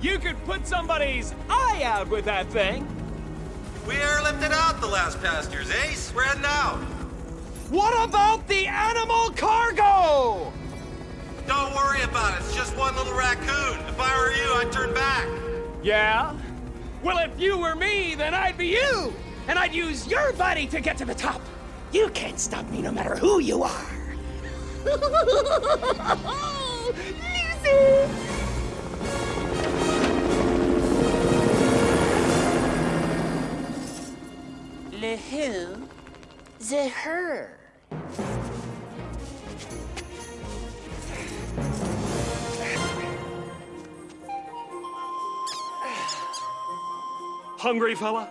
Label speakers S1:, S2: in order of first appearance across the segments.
S1: You could put somebody's eye out with that thing.
S2: We airlifted out the last passengers, Ace. We're heading out.
S1: What about the animal cargo?
S2: Don't worry about it. It's just one little raccoon. If I were you, I'd turn back.
S1: Yeah? Well, if you were me, then I'd be you. And I'd use your body to get to the top. You can't stop me no matter who you are. Lucy!
S3: Le who? The her.
S1: Hungry fella?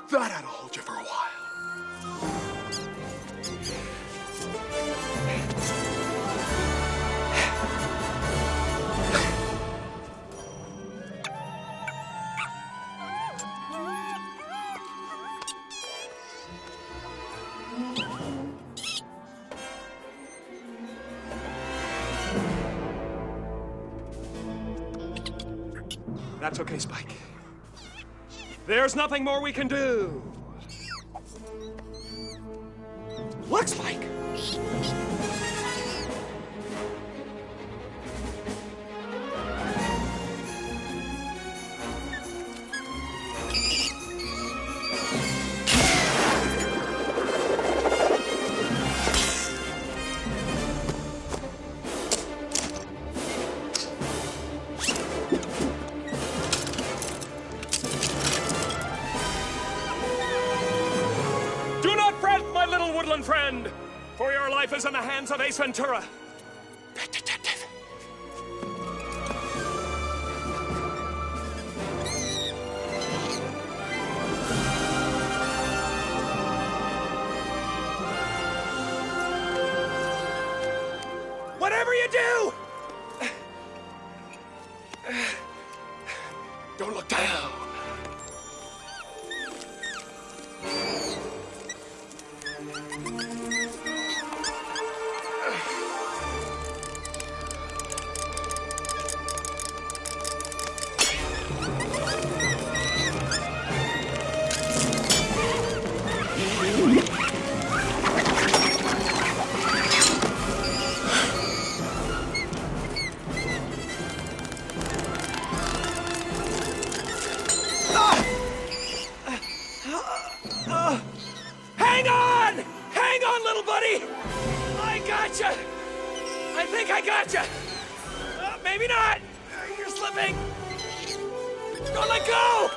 S4: That ought to hold you for a while.
S1: That's okay, Spike. There's nothing more we can do. Look, Spike! Woodland friend, for your life is in the hands of Ace Ventura, the detective. Whatever you do, don't look down. Hang on, little buddy! I gotcha! I think I gotcha! Maybe not! You're slipping! Don't let go!